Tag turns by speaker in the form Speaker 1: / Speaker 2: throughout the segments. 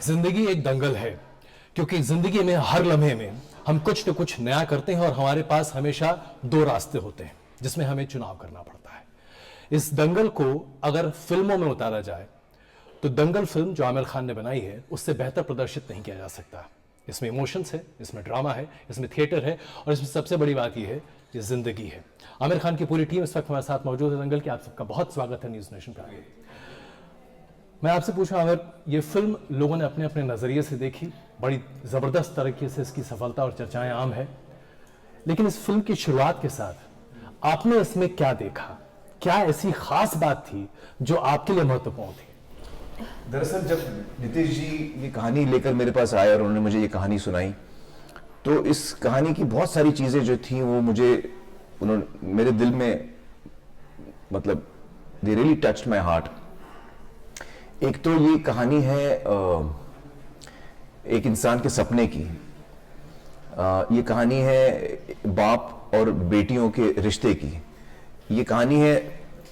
Speaker 1: जिंदगी एक दंगल है, क्योंकि जिंदगी में हर लम्हे में हम कुछ न कुछ नया करते हैं और हमारे पास हमेशा दो रास्ते होते हैं जिसमें हमें चुनाव करना पड़ता है। इस दंगल को अगर फिल्मों में उतारा जाए तो दंगल फिल्म जो आमिर खान ने बनाई है उससे बेहतर प्रदर्शित नहीं किया जा सकता। इसमें इमोशंस है, इसमें ड्रामा है, इसमें थिएटर है और इसमें सबसे बड़ी बात यह है कि जिंदगी है। आमिर खान की पूरी टीम इस वक्त हमारे साथ मौजूद है दंगल की। आप सबका बहुत स्वागत है न्यूज़ नेशन पर। मैं आपसे पूछूं आमिर, ये फिल्म लोगों ने अपने अपने नज़रिए से देखी, बड़ी ज़बरदस्त तरीके से इसकी सफलता और चर्चाएं आम है, लेकिन इस फिल्म की शुरुआत के साथ आपने इसमें क्या देखा? क्या ऐसी खास बात थी जो आपके लिए महत्वपूर्ण थी?
Speaker 2: दरअसल जब नितेश जी ये कहानी लेकर मेरे पास आए और उन्होंने मुझे ये कहानी सुनाई, तो इस कहानी की बहुत सारी चीज़ें जो थी वो उन्होंने मेरे दिल में, मतलब they really touched my heart. एक तो ये कहानी है एक इंसान के सपने की। ये कहानी है बाप और बेटियों के रिश्ते की। ये कहानी है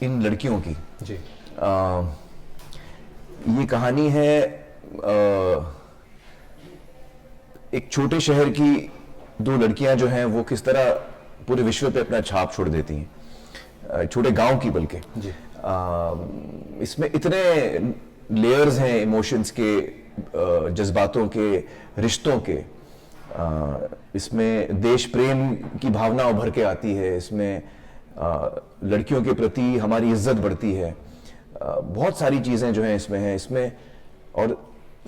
Speaker 2: इन लड़कियों की
Speaker 1: जी।
Speaker 2: ये कहानी है एक छोटे शहर की दो लड़कियां जो हैं वो किस तरह पूरे विश्व पे अपना छाप छोड़ देती हैं, छोटे गांव की बल्कि। इसमें इतने लेयर्स हैं इमोशंस के, जज्बातों के, रिश्तों के। इसमें देश प्रेम की भावना उभर के आती है। इसमें लड़कियों के प्रति हमारी इज्जत बढ़ती है। बहुत सारी चीज़ें जो हैं इसमें और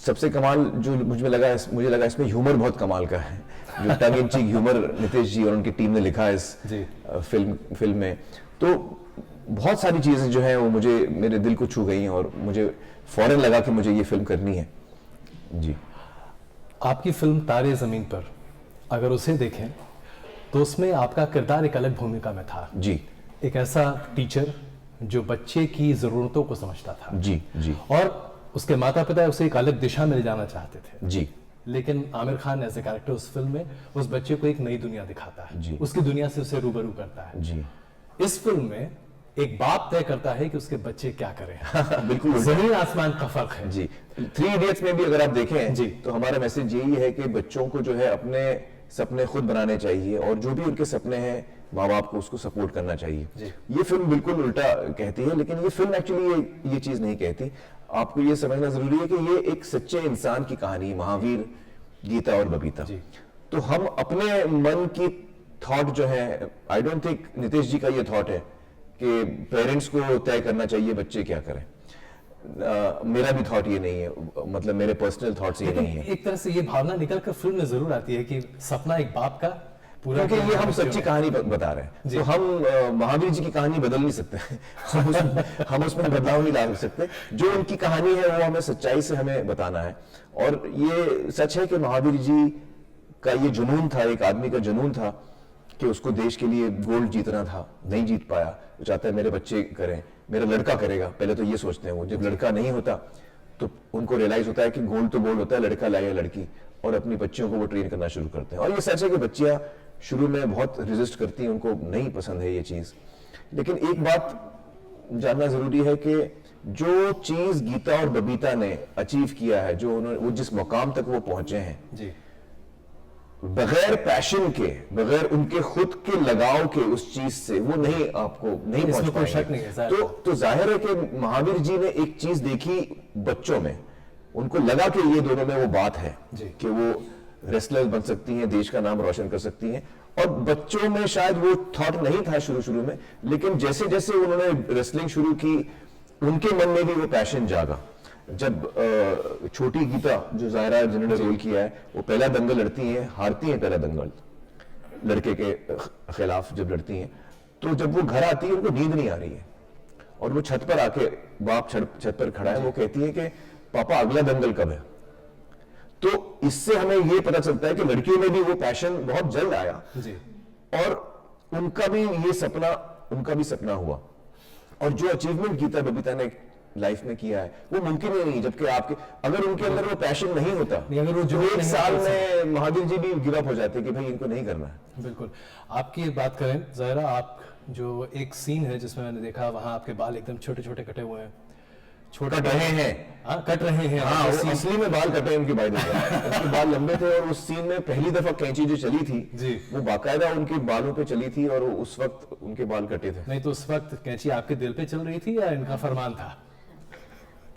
Speaker 2: सबसे कमाल जो मुझे लगा इसमें ह्यूमर बहुत कमाल का है, जो टंग इन चीक ह्यूमर नितेश जी और उनकी टीम ने लिखा है इस फिल्म में। तो बहुत सारी चीज़ें जो हैं वो मेरे दिल को छू गई हैं और मुझे फौरन लगा कि मुझे ये फिल्म करनी है। जी।
Speaker 1: आपकी फिल्म तारे ज़मीन पर अगर उसे देखें तो उसमें आपका किरदार एक अलग भूमिका में था।
Speaker 2: जी।
Speaker 1: एक ऐसा टीचर जो बच्चे की ज़रूरतों को समझता था।
Speaker 2: जी जी।
Speaker 1: और उसके माता पिता उसे एक अलग दिशा में ले जाना चाहते थे।
Speaker 2: जी।
Speaker 1: लेकिन Aamir Khan as a character उस फिल्म में उस बच्चे को एक नई दुनिया दिखाता है।
Speaker 2: जी।
Speaker 1: उसकी दुनिया से उसे रूबरू करता है।
Speaker 2: जी।
Speaker 1: इस फिल्म में एक बाप तय करता है कि उसके बच्चे क्या करें।
Speaker 2: बिल्कुल
Speaker 1: जमीन आसमान का फर्क है।
Speaker 2: जी। 3 इडियट्स में भी अगर आप देखें
Speaker 1: जी,
Speaker 2: तो हमारा मैसेज यही है कि बच्चों को जो है अपने सपने खुद बनाने चाहिए और जो भी उनके सपने हैं माँ बाप को उसको सपोर्ट करना चाहिए। ये फिल्म बिल्कुल उल्टा कहती है, लेकिन ये फिल्म एक्चुअली ये चीज नहीं कहती। आपको ये समझना जरूरी है कि ये एक सच्चे इंसान की कहानी, महावीर, गीता और बबीता। तो हम अपने मन की थॉट जो है, आई डोंट थिंक नितेश जी का ये थॉट है कि पेरेंट्स को तय करना चाहिए बच्चे क्या करें। मेरा भी थॉट ये नहीं है, मतलब मेरे पर्सनल थॉट्स ये नहीं है।
Speaker 1: एक तरह से ये भावना निकल कर फिल्म में जरूर आती है कि सपना एक बाप का पूरा,
Speaker 2: क्योंकि ये हम सच्ची कहानी बता रहे हैं। तो हम महावीर जी की कहानी बदल नहीं सकते। हम उसमें बदलाव नहीं ला सकते। जो उनकी कहानी है वो हमें सच्चाई से हमें बताना है। और ये सच है कि महावीर जी का ये जुनून था, एक आदमी का जुनून था कि उसको देश के लिए गोल्ड जीतना था, नहीं जीत पाया। वो चाहता है मेरे बच्चे करें, मेरा लड़का करेगा। पहले तो ये सोचते हैं वो, जब लड़का नहीं होता तो उनको रियलाइज होता है कि गोल्ड तो गोल्ड होता है, लड़का लाए या लड़की, और अपनी बच्चियों को वो ट्रेन करना शुरू करते हैं। और ये सच है कि बच्चियां शुरू में बहुत रेजिस्ट करती हैं, उनको नहीं पसंद है ये चीज। लेकिन एक बात जानना जरूरी है कि जो चीज गीता और बबीता ने अचीव किया है, वो जिस मुकाम तक वो पहुंचे हैं
Speaker 1: जी,
Speaker 2: बगैर पैशन के, बगैर उनके खुद के लगाव के उस चीज से वो नहीं पहुंच पाएंगे। तो जाहिर है कि महावीर जी ने एक चीज देखी बच्चों में, उनको लगा कि ये दोनों में वो बात है कि वो रेसलर बन सकती हैं, देश का नाम रोशन कर सकती हैं। और बच्चों में शायद वो थॉट नहीं था शुरू में, लेकिन जैसे जैसे उन्होंने रेसलिंग शुरू की उनके मन में भी वो पैशन जागा। जब छोटी गीता जो जायरा जिन्होंने रोल किया है, वो पहला दंगल लड़ती हैं, हारती हैं पहला दंगल लड़के के खिलाफ जब लड़ती हैं, तो जब वो घर आती है उनको नींद नहीं आ रही है और वो छत पर आके, बाप छत पर खड़ा है, वो कहती है कि पापा अगला दंगल कब है। तो इससे हमें ये पता चलता है कि लड़कियों में भी वो पैशन बहुत जल्द आया और उनका भी सपना हुआ। और जो अचीवमेंट गीता बबीता ने लाइफ में किया है वो मुमकिन ही नहीं, जबकि अगर उनके अंदर वो पैशन नहीं होता, अगर वो जो एक साल में महावीर जी भी गिव अप हो जाते कि भाई इनको नहीं करना है।
Speaker 1: बिल्कुल। आपकी बात करें ज़ाहिरा, आप जो एक सीन है जिसमें मैंने देखा, वहां आपके बाल एकदम छोटे छोटे कटे हुए हैं,
Speaker 2: छोटा रहे हैं,
Speaker 1: हाँ, कट रहे हैं।
Speaker 2: हाँ, वो असली में बाल कटे हैं उनके बाय द वे। उनके बाल लंबे थे और उस सीन में पहली दफा कैंची जो चली थी
Speaker 1: जी,
Speaker 2: वो बाकायदा उनके बालों पे चली थी और उस वक्त उनके बाल कटे थे।
Speaker 1: नहीं तो उस वक्त कैंची आपके दिल पे चल रही थी या इनका फरमान था?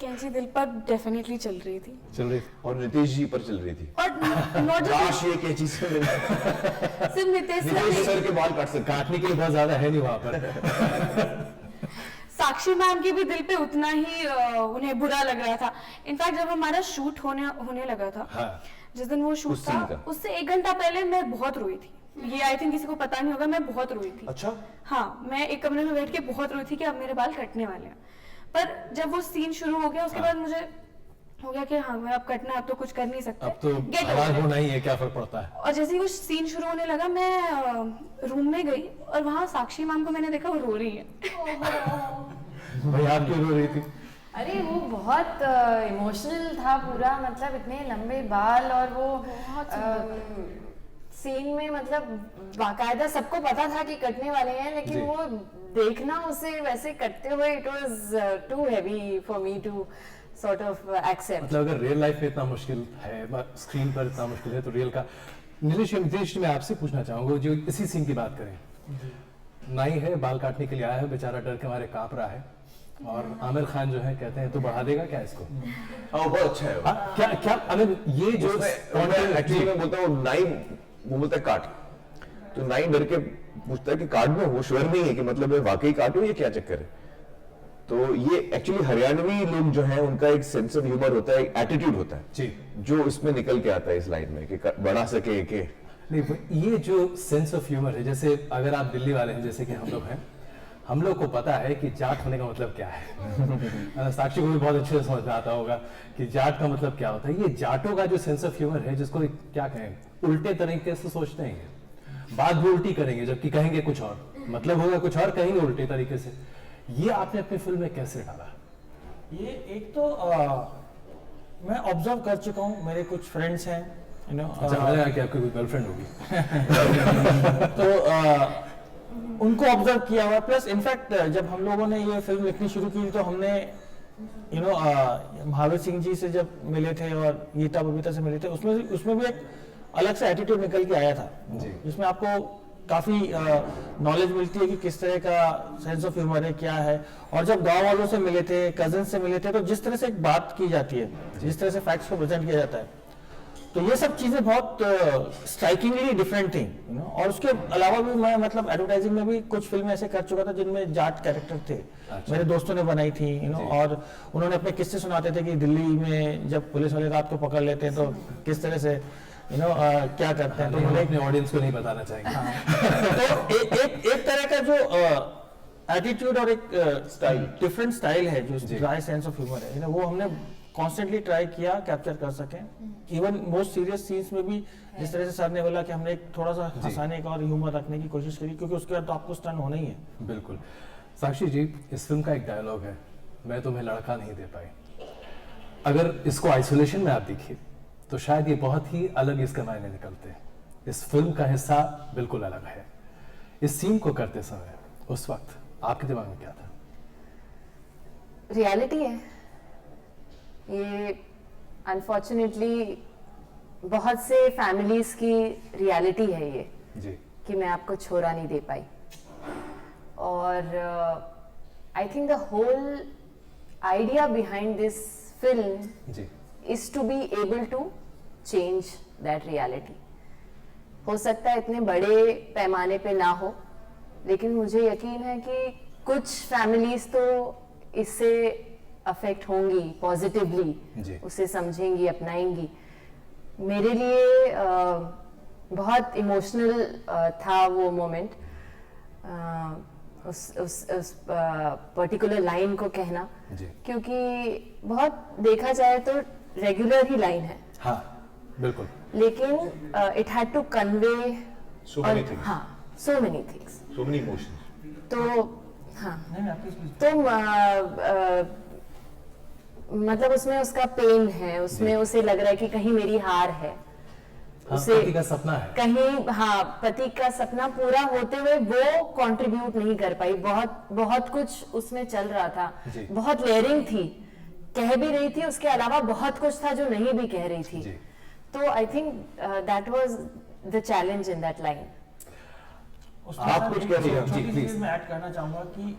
Speaker 3: कैंची दिल पर डेफिनेटली चल रही थी।
Speaker 1: चल रही थी।
Speaker 2: और नितेश जी पर चल रही थी।
Speaker 3: और नॉट
Speaker 2: काश ये कैंची से
Speaker 3: सिर्फ नितेश
Speaker 2: नितेश सर के बाल काट सकते।
Speaker 1: काटने के लिए बहुत ज्यादा है नहीं वहां पर।
Speaker 3: साक्षी मैम के भी दिल पे उतना ही उन्हें बुरा लग रहा था। इनफैक्ट जब हमारा शूट होने लगा था,
Speaker 1: हाँ,
Speaker 3: जिस दिन वो शूट था उससे 1 घंटा पहले मैं बहुत रोई थी। ये आई थिंक किसी को पता नहीं होगा, मैं बहुत रोई थी।
Speaker 2: अच्छा?
Speaker 3: हाँ, मैं एक कमरे में बैठ के बहुत रोई थी कि अब मेरे बाल कटने वाले हैं। पर जब वो सीन शुरू हो गया उसके बाद मुझे हो गया कि हाँ मैं अब कटना, अब तो कुछ कर नहीं सकते,
Speaker 1: अब तो हमारा होना ही है, क्या फर्क पड़ता है।
Speaker 3: और जैसे ही वो सीन शुरू होने लगा मैं रूम में गई और वहाँ साक्षी मैम को मैंने देखा वो रो रही है।
Speaker 1: भाई आप क्यों रो रही थी?
Speaker 4: अरे वो बहुत इमोशनल था पूरा, मतलब इतने लंबे बाल और वो सीन में मतलब बाकायदा सबको पता था कि कटने वाले हैं, लेकिन वो देखना उसे वैसे कटते हुए it was too heavy for me to sort of accept.
Speaker 1: मतलब अगर रियल लाइफ में इतना मुश्किल है, स्क्रीन पर इतना मुश्किल है, तो रियल का। नीलेश मैं आपसे पूछना चाहूंगा, जो इसी सीन की बात करें, नाई है, बाल काटने के लिए आया है, बेचारा डर के मारे कांप रहा है, और आमिर खान जो है कहते हैं तो बढ़ा देगा क्या इसको?
Speaker 2: बहुत अच्छा है वो।
Speaker 1: क्या क्या अमिर, ये जो
Speaker 2: एक्चुअली मैं बोलता हूँ नाई, वो बोलता है काट, तो नाई डर के पूछता है कि काट दो, वो श्योर नहीं है कि मतलब मैं वाकई काटूं, ये क्या चक्कर है। तो ये एक्चुअली हरियाणवी लोग जो हैं उनका एक सेंस ऑफ ह्यूमर होता है, एक एटीट्यूड होता है
Speaker 1: जी,
Speaker 2: जो इसमें निकल के आता है इस लाइन में कि बढ़ा सके के
Speaker 1: नहीं। ये जो सेंस ऑफ ह्यूमर है, जैसे अगर आप दिल्ली वाले हैं जैसे कि हम लोग हैं, हम लोग को पता है कि जाट होने का मतलब क्या है। साक्षी को भी बहुत अच्छे से समझ में आता होगा कि जाट का मतलब क्या होता है। ये जाटों का जो सेंस ऑफ ह्यूमर है, जिसको क्या कहें, उल्टे तरीके से सोचते हैं, बात भी उल्टी करेंगे जबकि कहेंगे कुछ और, मतलब होगा कुछ और, कहेंगे उल्टे तरीके से। ये आपने अपनी फिल्म में कैसे डाला?
Speaker 5: ये एक तो मैं ऑब्जर्व कर चुका हूँ, मेरे कुछ फ्रेंड्स हैं, यू नो,
Speaker 1: कि आपकी कोई गर्लफ्रेंड होगी।
Speaker 5: तो उनको ऑब्जर्व किया हुआ, प्लस इनफैक्ट जब हम लोगों ने ये फिल्म लिखनी शुरू की तो हमने यू नो महावीर सिंह जी से जब मिले थे और गीता बबीता से मिले थे, उसमें भी एक अलग सा एटीट्यूड निकल के आया था, जिसमें आपको काफी नॉलेज मिलती है कि किस तरह का सेंस ऑफ ह्यूमर है, क्या है। और जब गांव वालों से मिले थे, कजन से मिले थे, तो जिस तरह से एक बात की जाती है, जिस तरह से फैक्ट्स को प्रेजेंट किया जाता है, तो ये सब चीजें बहुत स्ट्राइकिंगली डिफरेंट थी, यू नो। और उसके अलावा भी मैं मतलब एडवर्टाइजिंग में भी कुछ फिल्में ऐसे कर चुका था जिनमें जाट कैरेक्टर थे। अच्छा। मेरे दोस्तों ने बनाई थी, यू नो, और उन्होंने अपने किस्से सुनाते थे कि दिल्ली में जब पुलिस वाले रात को पकड़ लेते हैं तो किस तरह से यू नो क्या करते हैं। तो
Speaker 1: मुझे अपने ऑडियंस को नहीं बताना चाहेंगे।
Speaker 5: तो एक तरह का जो एटीट्यूड और एक स्टाइल, डिफरेंट स्टाइल है, जो ड्राई सेंस ऑफ ह्यूमर है, वो हमने कॉन्स्टेंटली ट्राई किया कैप्चर कर सकें। इवन मोस्ट सीरियस सीन्स में भी जिस तरह से सर ने बोला कि हमने एक थोड़ा सा हंसाने का और ह्यूमर रखने की कोशिश करी, क्योंकि उसके बाद तो आपको स्टन होना ही है।
Speaker 1: बिल्कुल। साक्षी जी, इस फिल्म का एक डायलॉग है, मैं तुम्हें लड़का नहीं दे पाई। अगर इसको आइसोलेशन में आप देखिए तो शायद ये बहुत ही अलग इसके मायने निकलते हैं। इस फिल्म का हिस्सा बिल्कुल अलग है। इस सीन को करते समय उस वक्त आपके दिमाग में क्या था?
Speaker 4: रियलिटी है ये, अनफॉर्चुनेटली बहुत से फैमिलीज की रियलिटी है ये
Speaker 1: जी, कि
Speaker 4: मैं आपको छोरा नहीं दे पाई। और I think the whole idea behind this film
Speaker 1: जी
Speaker 4: is to be able to change that reality। हो सकता है इतने बड़े पैमाने पे ना हो, लेकिन मुझे यकीन है कि कुछ फैमिलीज तो इससे अफेक्ट होंगी पॉजिटिवली, उसे समझेंगी, अपनाएंगी। मेरे लिए बहुत इमोशनल था वो मोमेंट, उस पर्टिकुलर लाइन को कहना, क्योंकि बहुत देखा जाए तो रेगुलर ही लाइन है।
Speaker 1: हाँ, बिल्कुल।
Speaker 4: लेकिन it had to convey
Speaker 2: so many things,
Speaker 4: हाँ, so many things,
Speaker 2: so many emotions।
Speaker 4: तो हाँ, तो मतलब उसमें उसका पेन है, उसमें उसे लग रहा है कि कहीं मेरी हार है,
Speaker 1: उसे पति का सपना है
Speaker 4: कहीं, हाँ, पति का सपना पूरा होते हुए वो कंट्रीब्यूट नहीं कर पाई। बहुत बहुत कुछ उसमें चल रहा था, बहुत लेयरिंग थी कह भी रही थी, उसके अलावा बहुत कुछ था जो नहीं भी कह रही थी। तो I think that was the challenge in that line.
Speaker 2: आप कुछ कह रही हैं?
Speaker 5: छोटी सी चीज मैं ऐड करना चाहूंगा कि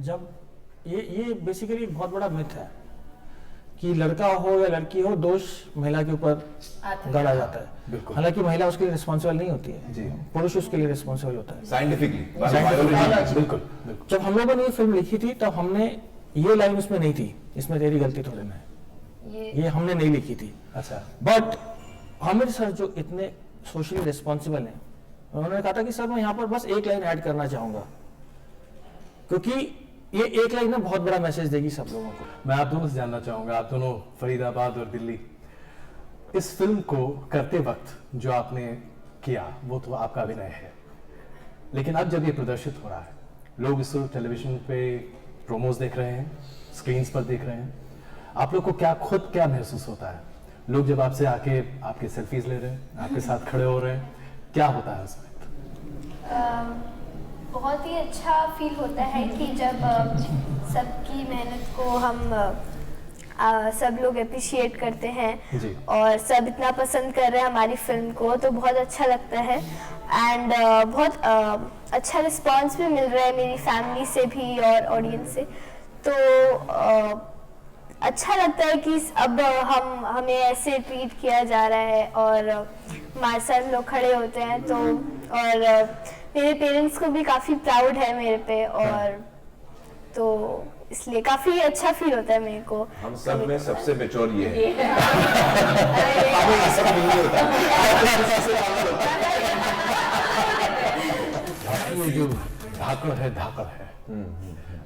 Speaker 5: जब ये बेसिकली एक बहुत बड़ा मिथ है कि लड़का हो या लड़की हो, दोष महिला के ऊपर गाड़ा जाता है। हालांकि महिला उसके लिए रिस्पॉन्सिबल नहीं होती है, पुरुष उसके लिए रिस्पॉन्सिबल होता है
Speaker 2: साइंटिफिकली।
Speaker 1: बिल्कुल।
Speaker 5: जब हम लोगों ने ये फिल्म लिखी थी तब हमने ये लाइन उसमें नहीं थी, इसमें तेरी गलती थोड़ी ना है, ये हमने नहीं लिखी थी।
Speaker 1: अच्छा।
Speaker 5: बट आमिर सर जो इतने सोशली रिस्पॉन्सिबल हैं, उन्होंने कहा था कि सर मैं यहाँ पर बस एक लाइन ऐड करना चाहूंगा, क्योंकि ये एक लाइन ना बहुत बड़ा मैसेज देगी सब लोगों को।
Speaker 1: मैं आप दोनों से जानना चाहूंगा, आप दोनों फरीदाबाद और दिल्ली, इस फिल्म को करते वक्त जो आपने किया वो तो आपका अभिनय है, लेकिन अब जब ये प्रदर्शित हो रहा है, लोग इसको टेलीविजन पे प्रोमोज देख रहे हैं, स्क्रीन्स पर देख रहे हैं, आप लोग को खुद क्या महसूस होता है? लोग जब आपसे आके आपके सेल्फीज ले रहे हैं, आपके साथ खड़े हो रहे हैं, क्या होता है उस वक्त?
Speaker 6: बहुत ही अच्छा फील होता है कि जब सबकी मेहनत को हम सब लोग अप्रिशिएट करते हैं और सब इतना पसंद कर रहे हैं हमारी फिल्म को, तो बहुत अच्छा लगता है। एंड बहुत अच्छा रिस्पांस भी मिल रहा है मेरी फैमिली से भी और ऑडियंस से, तो अच्छा लगता है कि अब हमें ऐसे ट्रीट किया जा रहा है और हमारे साथ लोग खड़े होते हैं, तो और मेरे पेरेंट्स को भी काफ़ी प्राउड है मेरे पे, और तो इसलिए काफ़ी अच्छा फील होता है मेरे को।
Speaker 2: हम सब में सबसे मेच्योर ये है।
Speaker 1: ये जो धाकड़ है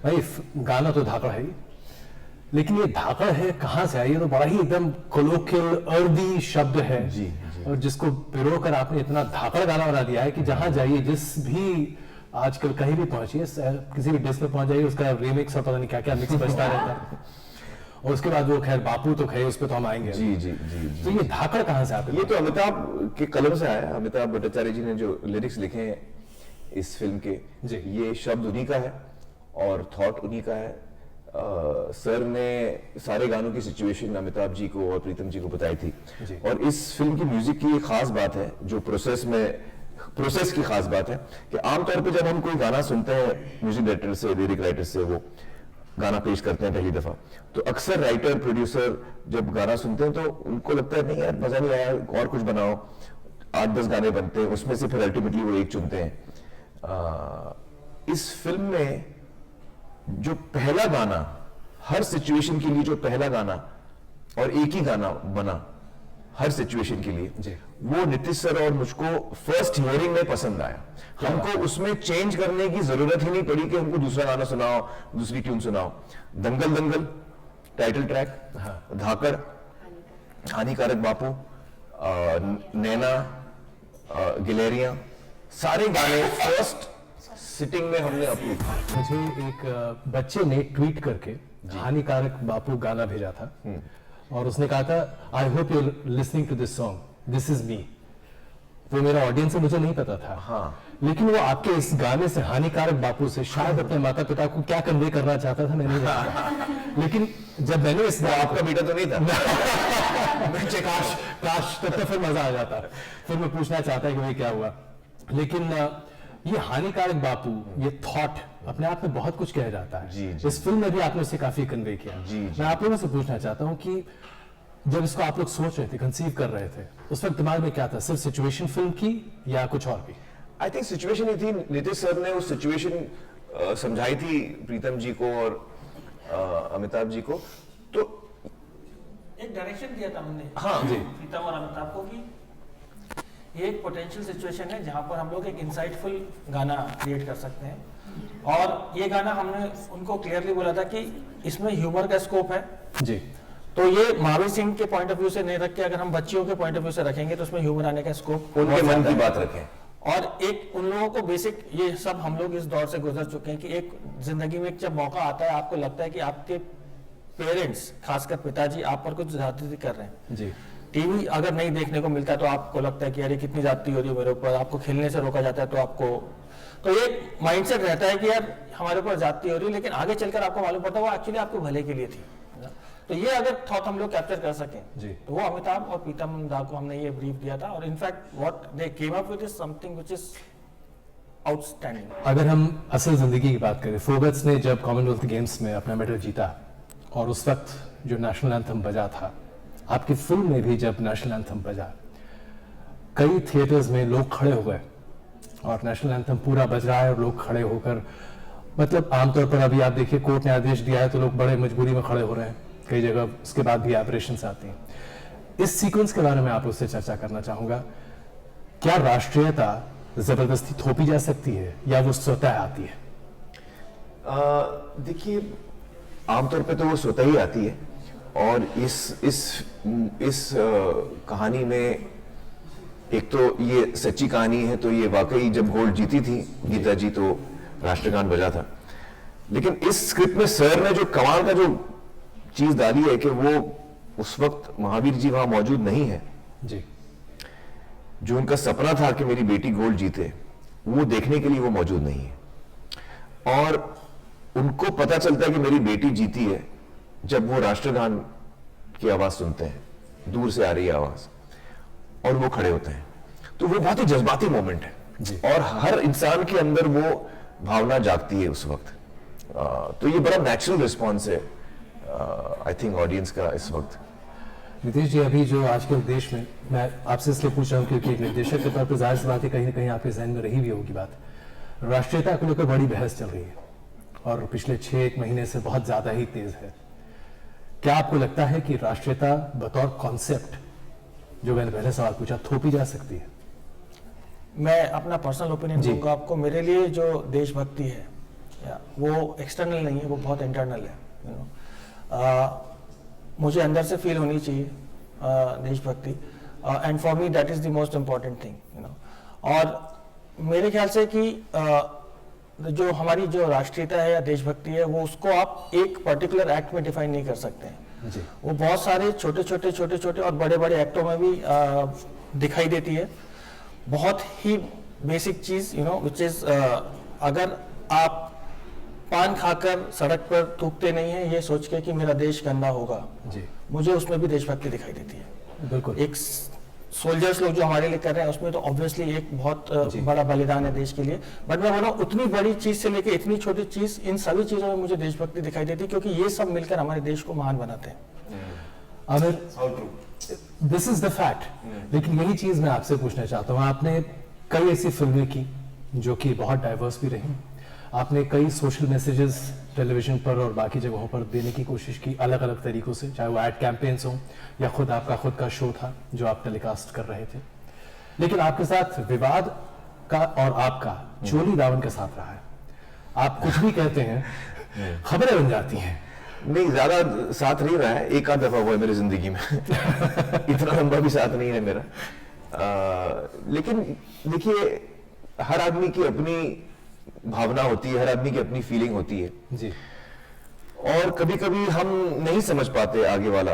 Speaker 1: भाई, गाना तो धाकड़ है ही, लेकिन ये धाकड़ है कहाँ से आई? ये तो बड़ा ही एकदम कोलोकियल अर्दी शब्द है जी, और जिसको पिरो कर आपने इतना धाकड़ गाना बना दिया है कि जहां जाइए, जिस भी आजकल कहीं भी पहुंचिए, किसी भी डिस्क पे पहुंच जाइए, उसका रीमिक्स और पता नहीं क्या क्या मिक्स बजता रहता है। और उसके बाद वो खैर बापू तो खैर उस पर तो हम आएंगे।
Speaker 2: जी जी जी, जी।
Speaker 1: तो ये धाकड़ कहाँ से आते?
Speaker 2: ये तो अमिताभ के कलम से आया है। अमिताभ भट्टाचार्य जी ने जो लिरिक्स लिखे हैं इस फिल्म के, ये शब्द उन्हीं का है और थॉट उन्हीं का है। सर ने सारे गानों की सिचुएशन अमिताभ जी को और प्रीतम जी को बताई थी, और इस फिल्म की म्यूजिक की एक खास बात है, जो प्रोसेस की खास बात है कि आमतौर पे जब हम कोई गाना सुनते हैं म्यूजिक डायरेक्टर से, लिरिक राइटर से, वो गाना पेश करते हैं पहली दफा, तो अक्सर राइटर प्रोड्यूसर जब गाना सुनते हैं तो उनको लगता है नहीं यार मजा नहीं आया, और कुछ बनाओ। 8-10 गाने बनते हैं, उसमें से फिर अल्टीमेटली वो एक चुनते हैं। इस फिल्म में जो पहला गाना, हर सिचुएशन के लिए जो पहला गाना और एक ही गाना बना हर सिचुएशन के लिए, वो नीतीश सर और मुझको फर्स्ट हियरिंग में पसंद आया। हमको उसमें चेंज करने की जरूरत ही नहीं पड़ी कि हमको दूसरा गाना सुनाओ, दूसरी ट्यून सुनाओ। दंगल दंगल टाइटल ट्रैक, धाकड़, हानिकारक बापू, नैना, गिलेरिया, सारे गाने फर्स्ट सिटिंग में हमने अप्रूव।
Speaker 1: मुझे एक बच्चे ने ट्वीट करके हानिकारक बापू गाना भेजा था और उसने कहा था I hope you listening to this song, this is me. वो मेरा ऑडियंस है, मुझे नहीं पता था।
Speaker 2: हाँ।
Speaker 1: लेकिन वो आपके इस गाने से, हानिकारक बापू से, शायद अपने माता पिता को क्या कन्वे करना चाहता था मैं नहीं जानता। लेकिन जब मैंने इस
Speaker 2: आपका बेटा तो नहीं था।
Speaker 1: काश तब तो फिर मजा आ जाता। फिर मैं पूछना चाहता कि भाई क्या हुआ। लेकिन ये हानिकारक बापू, ये थॉट अपने आप में बहुत कुछ कह जाता है।
Speaker 2: जी, जी।
Speaker 1: इस फिल्म में भी आपने उससे काफी कन्वे किया।
Speaker 2: जी, जी।
Speaker 1: मैं आप लोगों से पूछना चाहता हूँ कि जब इसको आप लोग सोच रहे थे, कंसीव कर रहे थे, उस वक्त दिमाग में क्या था? सिर्फ सिचुएशन फिल्म की या कुछ और भी?
Speaker 2: आई थिंक सिचुएशन ही थी। नीतीश सर ने उस सिचुएशन समझाई थी प्रीतम जी को और अमिताभ जी को, तो
Speaker 5: एक डायरेक्शन दिया था हमने।
Speaker 2: हाँ जी,
Speaker 5: प्रीतम और अमिताभ को कि ये एक पोटेंशियल सिचुएशन है जहां पर हम लोग एक इंसाइटफुल गाना क्रिएट कर सकते हैं, और ये गाना हमने उनको क्लियरली बोला था कि इसमें ह्यूमर का स्कोप है
Speaker 1: जी।
Speaker 5: तो ये महावीर सिंह के पॉइंट ऑफ व्यू से नहीं रख के अगर हम बच्चियों के पॉइंट ऑफ व्यू से रखेंगे तो उसमें ह्यूमर आने का स्कोप
Speaker 2: उनके मन की बात रखें।
Speaker 5: और एक उन लोगों को बेसिक, ये सब हम लोग इस दौर से गुजर चुके हैं कि एक जिंदगी में जब मौका आता है, आपको लगता है कि आपके पेरेंट्स, खासकर पिताजी, आप पर कुछ ज्यादती कर रहे हैं
Speaker 1: जी।
Speaker 5: टीवी अगर नहीं देखने को मिलता है तो आपको लगता है कि अरे कितनी ज्यादती हो रही है मेरे ऊपर, आपको खेलने से रोका जाता है तो आपको, तो ये माइंडसेट रहता है कि यार हमारे ऊपर ज्यादती हो रही है, लेकिन आगे चलकर आपको मालूम पड़ता है वो एक्चुअली आपके भले के लिए थी। तो ये अगर थॉट हम लोग कैप्चर कर सकें
Speaker 1: जी।
Speaker 5: तो वो अमिताभ और प्रीतम दा को हमने ये ब्रीफ दिया था, और in fact what they came up with is something which is outstanding.
Speaker 1: अगर हम असल जिंदगी की बात करें, फोगट्स ने जब कॉमनवेल्थ गेम्स में अपना मेडल जीता और उस वक्त जो नेशनल एंथम बजा था, आपकी फिल्म में भी जब नेशनल एंथम बजा, कई थिएटर्स में लोग खड़े हो गए और नेशनल एंथम पूरा बज रहा है और लोग खड़े होकर, मतलब आमतौर पर अभी आप देखिए कोर्ट ने आदेश दिया है तो लोग बड़े मजबूरी में खड़े हो रहे हैं, कई जगह उसके बाद भी ऑपरेशंस आती हैं। इस सीक्वेंस के बारे में आप उससे चर्चा करना चाहूंगा, क्या राष्ट्रीयता जबरदस्ती थोपी जा सकती है या वो स्वतः आती है?
Speaker 2: देखिए, आमतौर पे तो वो स्वतः ही आती है, और इस कहानी में एक तो ये सच्ची कहानी है, तो ये वाकई जब गोल्ड जीती थी गीता जी तो राष्ट्रगान बजा था। लेकिन इस स्क्रिप्ट में सर ने जो कमाल का जो चीज डाली है कि वो उस वक्त महावीर जी वहां मौजूद नहीं है।
Speaker 1: जी।
Speaker 2: जो उनका सपना था कि मेरी बेटी गोल्ड जीते, वो देखने के लिए वो मौजूद नहीं है, और उनको पता चलता है कि मेरी बेटी जीती है जब वो राष्ट्रगान की आवाज सुनते हैं, दूर से आ रही है आवाज, और वो खड़े होते हैं। तो वो बहुत ही जज्बाती मोमेंट है और हर इंसान के अंदर वो भावना जागती है उस वक्त। तो ये बड़ा नेचुरल रिस्पॉन्स है आई थिंक ऑडियंस का इस वक्त।
Speaker 1: नितेश जी, अभी जो आजकल देश में, मैं आपसे इसलिए पूछ रहा हूँ क्योंकि एक निर्देशक के तौर पर जाहिर सी बात है कहीं ना कहीं आपके जहन में रही भी होगी बात, राष्ट्रीयता को लेकर बड़ी बहस चल रही है और पिछले 6 महीने से बहुत ज्यादा ही तेज है। क्या आपको लगता है कि राष्ट्रीयता बतौर कॉन्सेप्ट, जो मैंने पहले सवाल पूछा, थोपी जा सकती है?
Speaker 5: मैं अपना पर्सनल ओपिनियन दूंगा आपको। मेरे लिए जो देशभक्ति है वो एक्सटर्नल नहीं है, वो बहुत इंटरनल है। यू नो, मुझे अंदर से फील होनी चाहिए देशभक्ति, and for me that is the most important thing, you know. और मेरे ख्याल से कि जो हमारी जो राष्ट्रीयता है या देशभक्ति है, वो उसको आप एक पर्टिकुलर एक्ट में डिफाइन नहीं कर सकते हैं।
Speaker 1: जी।
Speaker 5: वो बहुत सारे छोटे छोटे और बड़े बड़े एक्टों में भी दिखाई देती है। बहुत ही बेसिक चीज, यू नो, विच इज अगर आप पान खाकर सड़क पर थूकते नहीं है ये सोच के कि मेरा देश गंदा होगा,
Speaker 1: जी,
Speaker 5: मुझे उसमें भी देशभक्ति दिखाई देती है।
Speaker 1: बिल्कुल।
Speaker 5: एक सोल्जर्स लोग जो हमारे लिए कर रहे हैं उसमें तो ऑब्वियसली एक बहुत बड़ा बलिदान है देश के लिए, बट मैं बोला उतनी बड़ी चीज से लेके इतनी छोटी चीज, इन सभी चीजों में मुझे देशभक्ति दिखाई देती है, क्योंकि ये सब मिलकर हमारे देश को महान बनाते हैं।
Speaker 1: Aamir, this is the fact. लेकिन यही चीज मैं आपसे पूछना चाहता हूँ, आपने कई ऐसी फिल्में की जो कि बहुत डाइवर्स भी रही, आपने कई सोशल मैसेजेस टेलीविजन पर और बाकी जगहों पर देने की कोशिश की अलग अलग तरीकों से, चाहे वो एड कैंपेन्स हो या खुद आपका खुद का शो था जो आप टेलीकास्ट कर रहे थे। लेकिन आपके साथ विवाद का और आपका चोली दामन के साथ रहा है। आप कुछ भी कहते हैं खबरें बन जाती हैं।
Speaker 2: नहीं, ज्यादा साथ नहीं रहा है, एक आध दफा हुआ है मेरी जिंदगी में इतना लंबा भी साथ नहीं है मेरा। लेकिन देखिए, हर आदमी की अपनी भावना होती है, हर आदमी की अपनी फीलिंग होती है
Speaker 1: जी।
Speaker 2: और कभी कभी हम नहीं समझ पाते आगे वाला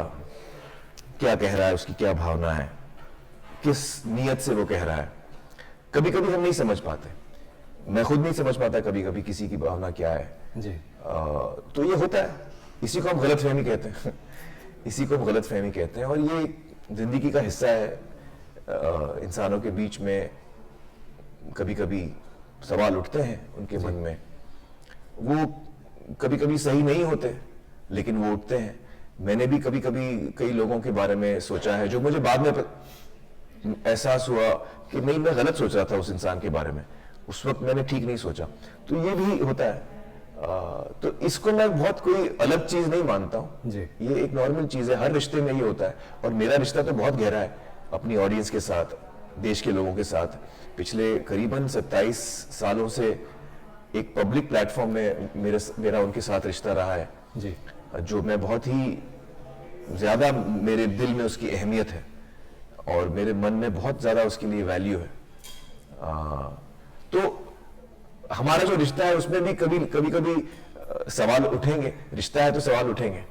Speaker 2: क्या कह रहा है, उसकी क्या भावना है, किस नियत से वो कह रहा है। कभी कभी हम नहीं समझ पाते, मैं खुद नहीं समझ पाता कभी कभी किसी की भावना क्या है
Speaker 1: जी।
Speaker 2: तो ये होता है, इसी को हम गलतफहमी कहते हैं इसी को हम गलतफहमी कहते हैं, और ये जिंदगी का हिस्सा है। इंसानों के बीच में कभी कभी सवाल उठते हैं उनके मन में, वो कभी कभी सही नहीं होते लेकिन वो उठते हैं। मैंने भी कभी कभी कई लोगों के बारे में सोचा है जो मुझे बाद में एहसास हुआ कि नहीं, मैं गलत सोच रहा था उस इंसान के बारे में, उस वक्त मैंने ठीक नहीं सोचा। तो ये भी होता है। तो इसको मैं बहुत कोई अलग चीज नहीं मानता हूँ, ये एक नॉर्मल चीज है, हर रिश्ते में ये होता है। और मेरा रिश्ता तो बहुत गहरा है अपनी ऑडियंस के साथ, देश के लोगों के साथ। पिछले करीबन 27 सालों से एक पब्लिक प्लेटफॉर्म में मेरा उनके साथ रिश्ता रहा है
Speaker 1: जी।
Speaker 2: जो मैं बहुत ही ज्यादा, मेरे दिल में उसकी अहमियत है और मेरे मन में बहुत ज्यादा उसके लिए वैल्यू है। तो हमारा जो रिश्ता है उसमें भी कभी सवाल उठेंगे, रिश्ता है तो सवाल उठेंगे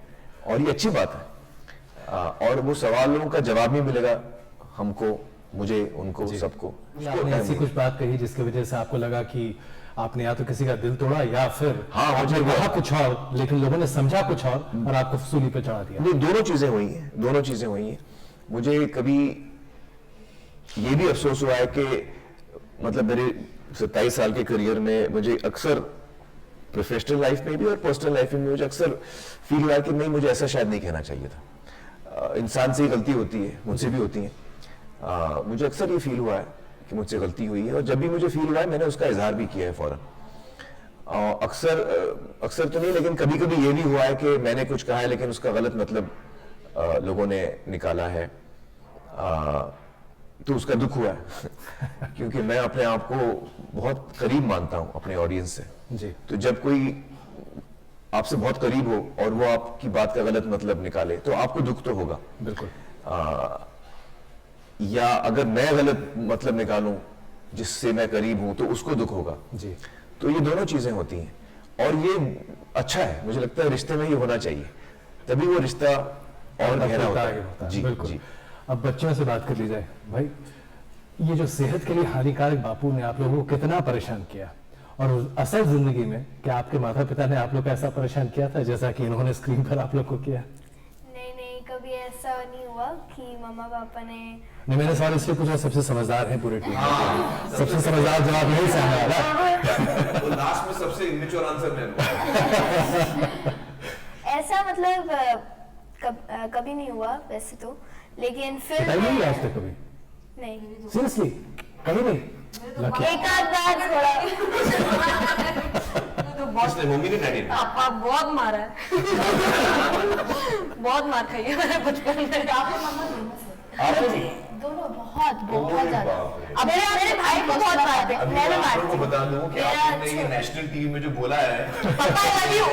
Speaker 2: और ये अच्छी बात है। और वो सवालों का जवाब भी मिलेगा हमको, मुझे, उनको, सबको।
Speaker 1: आपने ऐसी कुछ बात कही जिसकी वजह से आपको लगा कि आपने या तो किसी का दिल तोड़ा या फिर
Speaker 2: हाँ,
Speaker 1: आपने
Speaker 2: मुझे
Speaker 1: कहा कुछ और लेकिन लोगों ने समझा कुछ और आपको सूली पे चढ़ा दिया।
Speaker 2: नहीं, दोनों चीजें हुई हैं, दोनों चीजें हुई हैं। मुझे कभी ये भी अफसोस हुआ है कि मतलब मेरे 27 साल के करियर में मुझे अक्सर प्रोफेशनल लाइफ में भी और पर्सनल लाइफ में मुझे अक्सर फील हुआ है कि नहीं, मुझे ऐसा शायद नहीं कहना चाहिए था। इंसान से ही गलती होती है, मुझसे भी होती है। मुझे अक्सर ये फील हुआ है कि मुझसे गलती हुई है, और जब भी मुझे फील हुआ है मैंने उसका इजहार भी किया है फौरन। अक्सर तो नहीं, लेकिन कभी कभी ये भी हुआ है कि मैंने कुछ कहा है लेकिन उसका गलत मतलब लोगों ने निकाला है, तो उसका दुख हुआ है क्योंकि मैं अपने आप को बहुत करीब मानता हूं अपने ऑडियंस से
Speaker 1: जी।
Speaker 2: तो जब कोई आपसे बहुत करीब हो और वो आपकी बात का गलत मतलब निकाले तो आपको दुख तो होगा।
Speaker 1: बिल्कुल।
Speaker 2: या अगर मैं गलत मतलब निकालूं जिससे मैं करीब हूं तो उसको दुख होगा
Speaker 1: जी।
Speaker 2: तो ये दोनों चीजें होती हैं और ये अच्छा है, मुझे लगता है रिश्ते में ये होना चाहिए, तभी वो रिश्ता और गहरा होता है। जी
Speaker 1: बिल्कुल।
Speaker 2: जी।
Speaker 1: अब बच्चों से बात कर ली जाए भाई, ये जो सेहत के लिए हानिकारक बापू ने आप लोगों को कितना परेशान किया, और असल जिंदगी में क्या आपके माता पिता ने आप लोग को ऐसा परेशान किया था जैसा कि इन्होंने स्क्रीन पर आप लोग को किया?
Speaker 6: नहीं, कभी ऐसा नहीं हुआ कि मम्मा पापा ने।
Speaker 1: नहीं, मैंने सवाल इसलिए पूछा, सबसे समझदार है पूरे टीम में, सबसे समझदार जवाब नहीं सामने आ रहा।
Speaker 2: वो लास्ट में सबसे इमेच्योर आंसर मैंने
Speaker 6: ऐसा मतलब कभी नहीं हुआ वैसे तो, लेकिन फिर
Speaker 1: बताइए नहीं आज तक कभी?
Speaker 6: नहीं,
Speaker 1: सीरियसली कभी नहीं? Lucky।
Speaker 6: एक आध बार थोड़ा।
Speaker 2: इसने मम्मी ने डैडी ने
Speaker 3: पापा बहुत मारा है बहुत मार खाई है मैंने बचपन में।
Speaker 6: दोनों बहुत ज्यादा। अब मेरे भाई को बहुत मारते हैं, मैं भी मारती
Speaker 2: को
Speaker 6: हूँ।
Speaker 2: बता दूं कि आपने ये नेशनल टीवी में जो बोला है
Speaker 6: पापा I love you।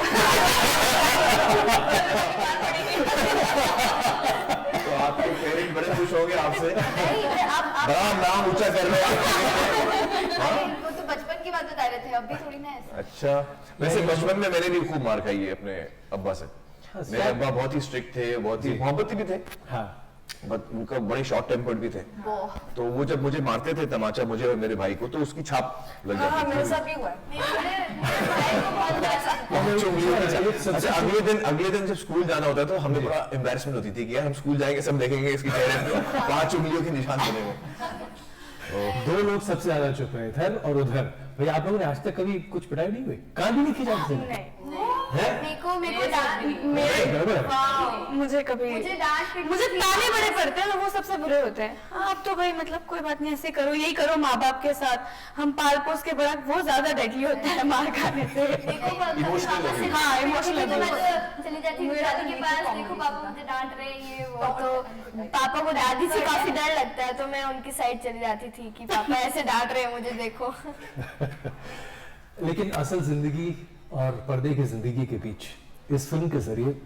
Speaker 2: तो आपके पेरेंट्स बड़े खुश होंगे आपसे,
Speaker 6: नहीं, आप
Speaker 2: बड़ा नाम ऊंचा कर रहे हैं।
Speaker 6: वो तो बचपन की बात बता रहे थे, अभी थोड़ी ना ऐसा।
Speaker 2: अच्छा, वैसे बचपन में मैंने भी खूब मार खाई है अपने अब्बा से। मेरे अब्बा बहुत ही स्ट्रिक्ट थे, बहुत ही मोहब्बती भी थे,
Speaker 1: हाँ।
Speaker 2: बट उनका बड़े शॉर्ट टेम्पर्ड भी थे। तो वो जब मुझे मारते थे तमाचा, मुझे और मेरे भाई को, तो उसकी छाप लग जाती थी।
Speaker 3: मेरे साथ भी हुआ है।
Speaker 6: मेरे भाई को बहुत पैसा।
Speaker 2: पांच उंगलियों की छाप। अच्छा, अगले दिन जब स्कूल जाना होता तो हमें बड़ा एम्बैरेसमेंट होती थी कि यार हम स्कूल जाएंगे, सब देखेंगे इसके चेहरे पे 5 उंगलियों के निशान बने हुए।
Speaker 1: दो लोग सबसे ज्यादा चुप हैं, इधर और उधर। भैया आप लोगों ने आज तक कभी कुछ पिटाई नहीं हुई? कान भी नहीं खींचा किसी ने?
Speaker 6: मेरे को डांट।
Speaker 3: मुझे कभी
Speaker 6: मुझे डांट
Speaker 3: मुझे ताने बड़े पड़ते हैं, वो सबसे बुरे होते हैं। हाँ, अब तो भाई मतलब कोई बात नहीं, ऐसे करो, यही करो माँ बाप के साथ। हम पाल पोस के बड़ा, वो ज्यादा डेडली होता है मार खाने से। हाँ, इमोशनल।
Speaker 6: चली जाती हूँ दादी के पास, देखो पापा मुझे डांट रहे हैं, ये वो। तो पापा को दादी से काफी डर लगता है, तो मैं उनकी साइड चली जाती थी कि पापा ऐसे डांट रहे हैं मुझे, देखो।
Speaker 1: लेकिन असल जिंदगी और पर्दे की जिंदगी के बीच इस फिल्म के जरिए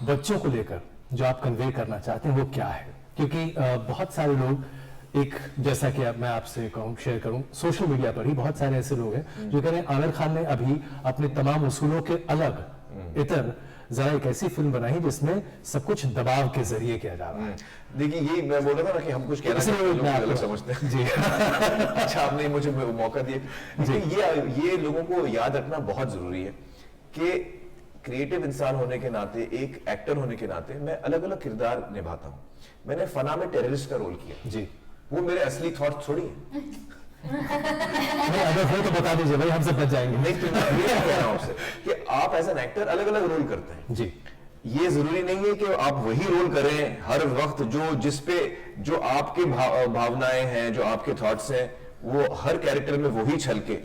Speaker 1: बच्चों को लेकर जो आप कन्वे करना चाहते हैं वो क्या है? क्योंकि बहुत सारे लोग एक, जैसा कि अब मैं आपसे कहूँ शेयर करूँ, सोशल मीडिया पर ही बहुत सारे ऐसे लोग हैं जो कह रहे हैं आमिर खान ने अभी अपने तमाम उसूलों के अलग इतर जरा एक ऐसी फिल्म बनाई जिसमें सब कुछ दबाव के जरिए किया जा रहा है।
Speaker 2: देखिए, ये मैं बोल रहा था ना कि हम कुछ कहना
Speaker 1: इसलिए
Speaker 2: चाहते हैं,
Speaker 1: मैं
Speaker 2: लोग अलग
Speaker 1: आपको-
Speaker 2: समझते हैं।
Speaker 1: जी।
Speaker 2: अच्छा, आपने मुझे मौका दिया। देखिए, ये लोगों को याद रखना बहुत जरूरी है कि क्रिएटिव इंसान होने के नाते, एक एक्टर होने के नाते मैं अलग अलग किरदार निभाता हूँ। मैंने फना में टेररिस्ट का रोल किया
Speaker 1: जी।
Speaker 2: वो मेरे असली थॉट थोड़ी है।
Speaker 1: नहीं, अगर हो तो बता दीजिए भाई, हम सब बच जाएंगे।
Speaker 2: नहीं, तो मैं ये कह रहा हूं आपसे कि आप एज एन एक्टर अलग अलग रोल करते हैं।
Speaker 1: जी।
Speaker 2: ये जरूरी नहीं है कि आप वही रोल करें हर वक्त, जो आपके भावनाएं हैं, जो आपके थॉट्स हैं, वो हर कैरेक्टर में वही छलके,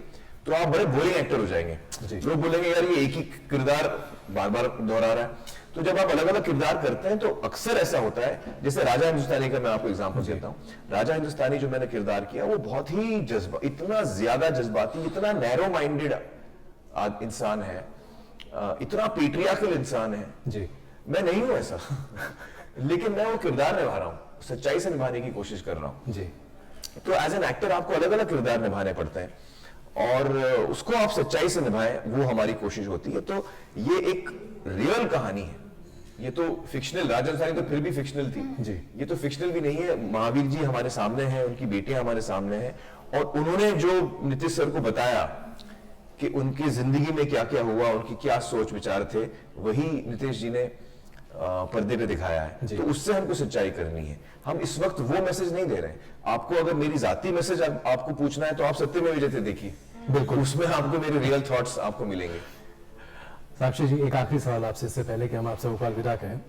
Speaker 2: तो आप बड़े बोरिंग एक्टर हो जाएंगे। लोग बोलेंगे यार ये एक ही किरदार बार बार दोहरा रहा है। तो जब आप अलग अलग किरदार करते हैं तो अक्सर ऐसा होता है, जैसे राजा हिंदुस्तानी का मैं आपको एग्जांपल देता हूँ। राजा हिंदुस्तानी जो मैंने किरदार किया वो बहुत ही इतना ज्यादा जज्बाती, इतना नैरो माइंडेड इंसान है, इतना पेट्रियार्कल इंसान है।
Speaker 1: जी।
Speaker 2: मैं नहीं हूं ऐसा लेकिन मैं वो किरदार निभा रहा हूँ, सच्चाई से निभाने की कोशिश कर रहा हूँ।
Speaker 1: जी।
Speaker 2: तो एज एन एक्टर आपको अलग अलग किरदार निभाने पड़ते हैं और उसको आप सच्चाई से निभाएं, वो हमारी कोशिश होती है। तो ये एक रियल कहानी है, ये तो फिक्शनल, राजा हिंदुस्तानी तो फिर भी फिक्शनल थी
Speaker 1: जी।
Speaker 2: ये तो फिक्शनल भी नहीं है। महावीर जी हमारे सामने हैं, उनकी बेटियां हमारे सामने हैं, और उन्होंने जो नीतीश सर को बताया कि उनकी जिंदगी में क्या क्या हुआ, उनकी क्या सोच विचार थे, वही नितेश जी ने पर्दे पे दिखाया है। तो उससे हमको सच्चाई करनी है। हम इस वक्त वो मैसेज नहीं दे रहे हैं। आपको अगर मेरी जाती मैसेज आपको पूछना है तो आप सत्यमेव जयते देखिए, बिल्कुल, उसमें आपको मेरे रियल थॉट्स आपको मिलेंगे।
Speaker 1: साक्षी जी, एक आखिरी सवाल आपसे, इससे पहले कि हम आपसे वो विदा कहें।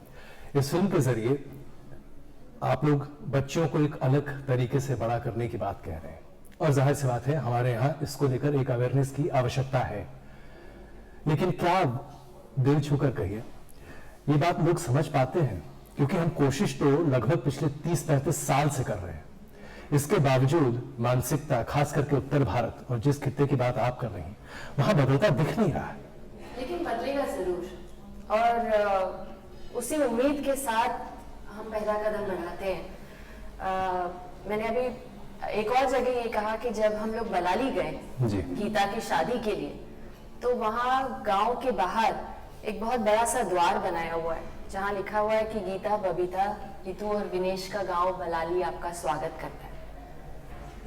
Speaker 1: इस फिल्म के जरिए आप लोग बच्चों को एक अलग तरीके से बड़ा करने की बात कह रहे हैं, और जाहिर सी बात है हमारे यहाँ इसको लेकर एक अवेयरनेस की आवश्यकता है, लेकिन क्या दिल छूकर कहिए ये बात लोग समझ पाते हैं? क्योंकि हम कोशिश तो लगभग पिछले 30-35 साल से कर रहे हैं, इसके बावजूद मानसिकता, खास करके उत्तर भारत और जिस खित्ते की बात आप कर रही हैं, वहां बदलता दिख नहीं रहा है।
Speaker 4: लेकिन बदलेगा जरूर, और उसी उम्मीद के साथ हम पहला कदम बढ़ाते हैं। मैंने अभी एक और जगह ये कहा कि जब हम लोग बलाली गए गीता की शादी के लिए, तो वहाँ गांव के बाहर एक बहुत बड़ा सा द्वार बनाया हुआ है जहाँ लिखा हुआ है कि गीता, बबीता, रितु और विनेश का गांव बलाली आपका स्वागत करता है।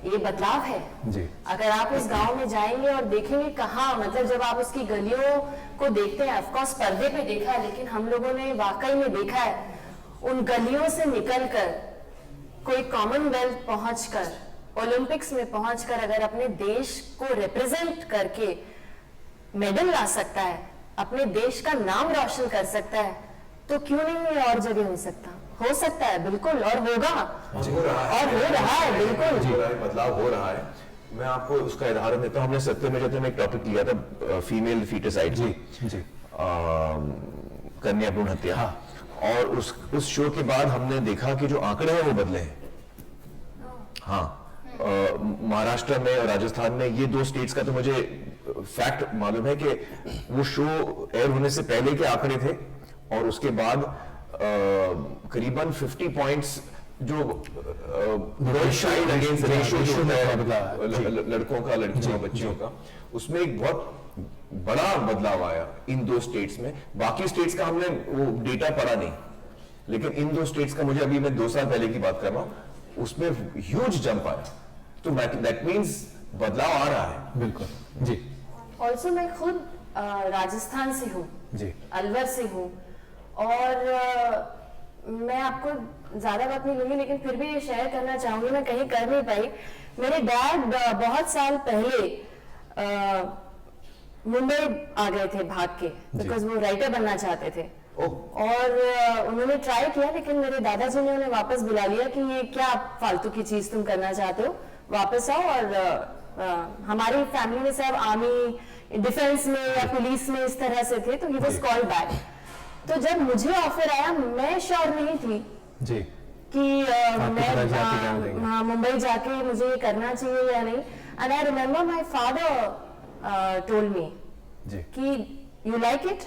Speaker 4: ये बदलाव है जी। अगर आप उस गांव में जाएंगे और देखेंगे कहाँ, मतलब जब आप उसकी गलियों को देखते हैं, ऑफकोर्स पर्दे पे देखा है, लेकिन हम लोगों ने वाकई में देखा है, उन गलियों से निकलकर कोई कॉमनवेल्थ पहुंचकर, ओलंपिक्स में पहुंचकर अगर अपने देश को रिप्रेजेंट करके मेडल ला सकता है, अपने देश का नाम रोशन कर सकता है, तो क्यों नहीं ये और जगह हो सकता है, बिल्कुल, और होगा, और हो रहा है, बिल्कुल
Speaker 2: बदलाव हो रहा है। मैं आपको उसका उदाहरण देता हूँ। हमने सत्यमेव जयते में एक टॉपिक लिया था, फीमेल फीटिसाइड जी, कन्या भ्रूण हत्या, और उस शो के बाद हमने देखा कि जो आंकड़े हैं वो बदले हैं। हाँ, महाराष्ट्र में और राजस्थान में, ये 2 स्टेट्स का तो मुझे फैक्ट मालूम है कि वो शो एयर होने से पहले के आंकड़े थे, और उसके बाद करीबन 50 पॉइंट्स जो चाइल्ड अगेंस्ट रेशियो जो है लड़कों का, लड़कियों, बच्चियों का, उसमें एक बहुत बड़ा बदलाव आया इन 2 स्टेट्स में। बाकी स्टेट्स का हमने वो डेटा पढ़ा नहीं, लेकिन इन 2 स्टेट्स का मुझे, अभी मैं 2 साल पहले की बात कर रहा हूं, उसमें ह्यूज जंप आया। तो दैट मीन्स बदलाव आ रहा है।
Speaker 1: बिल्कुल जी।
Speaker 4: ऑल्सो मैं खुद राजस्थान से हूँ जी, अलवर से हूँ, और मैं आपको ज्यादा बात नहीं लूंगी, लेकिन फिर भी ये शेयर करना चाहूंगी, मैं कहीं कर नहीं पाई। मेरे डैड बहुत साल पहले मुंबई आ गए थे भाग के, बिकॉज वो राइटर बनना चाहते थे, और उन्होंने ट्राई किया, लेकिन मेरे दादाजी ने उन्हें वापस बुला लिया कि ये क्या फालतू की चीज तुम करना चाहते हो, वापस आओ। और हमारी फैमिली में सब आर्मी, डिफेंस में या पुलिस में इस तरह से थे, तो ही वाज कॉल्ड बैक। तो जब मुझे ऑफर आया, मैं श्योर नहीं थी जी कि मैं मुंबई जाके मुझे ये करना चाहिए या नहीं। And I remember my father told me कि यू लाइक इट,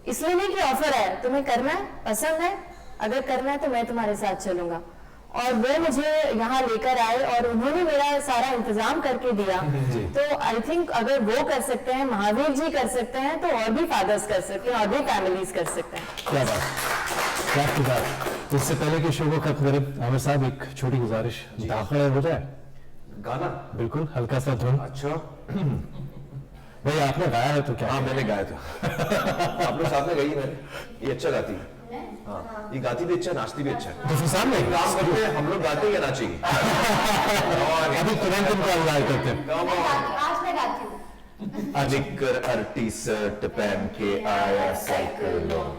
Speaker 4: इसलिए नहीं कि ऑफर है, तुम्हें करना है, पसंद है, अगर करना है तो मैं तुम्हारे साथ चलूंगा। और वो मुझे यहाँ लेकर आए और उन्होंने मेरा सारा इंतजाम करके दिया। तो आई थिंक अगर वो कर सकते हैं, महावीर जी कर सकते हैं, तो और भी फादर्स कर सकते हैं, और भी फैमिलीज कर सकते हैं।
Speaker 1: क्या बात, क्या बात। इससे पहले कि शो को खत्म करें, आमिर साहब एक छोटी गुजारिश, दाखिल हो जाए
Speaker 2: गाना,
Speaker 1: बिल्कुल हल्का सा धुन।
Speaker 2: अच्छा
Speaker 1: भाई आपने गाया है तो क्या?
Speaker 2: हाँ मैंने गाया था। आप लोग साथ में गई मैंने, ये अच्छा गाती है। हाँ, ये गाती भी अच्छा, नाचती भी अच्छा है।
Speaker 1: तो सामने
Speaker 2: काम करते हैं हम लोग, गाते या नाचेंगे?
Speaker 1: अभी तुरंत इनको अलाइ करते हैं।
Speaker 6: आज मैं गाती हूँ।
Speaker 2: निक्कर टी शर्ट पहन के आया साइकिलोन,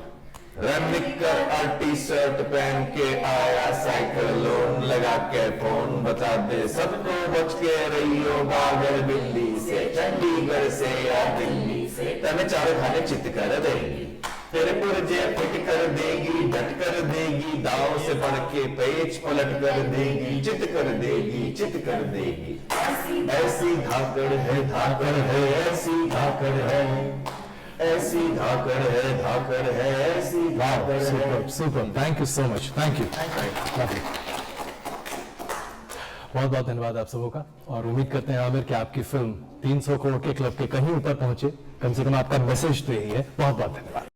Speaker 2: निक्कर टी शर्ट पहन के आया साइकिलोन, लगा के फोन बता दे सबको बच के रहियो बागर बिल्ली से, चंडीगढ़ से या दिल्ली से, तने चारों खाने चित कर देगी, तेरे पुरजे फिट कर देगी, डट कर देगी, दाव से बढ़ के पेच पलट कर देगी, चित कर देगी, चित कर देगी। ऐसी धाकड़ है, धाकड़ है, ऐसी धाकड़ है, ऐसी धाकड़ है, धाकड़ है, ऐसी धाकड़ है।
Speaker 1: Super, thank you so much, thank you. बहुत बहुत धन्यवाद आप सबों का, और उम्मीद करते हैं आमिर कि आपकी फिल्म 300 करोड़ के क्लब के कहीं ऊपर पहुंचे, कम से कम आपका मैसेज तो यही है। बहुत बहुत धन्यवाद।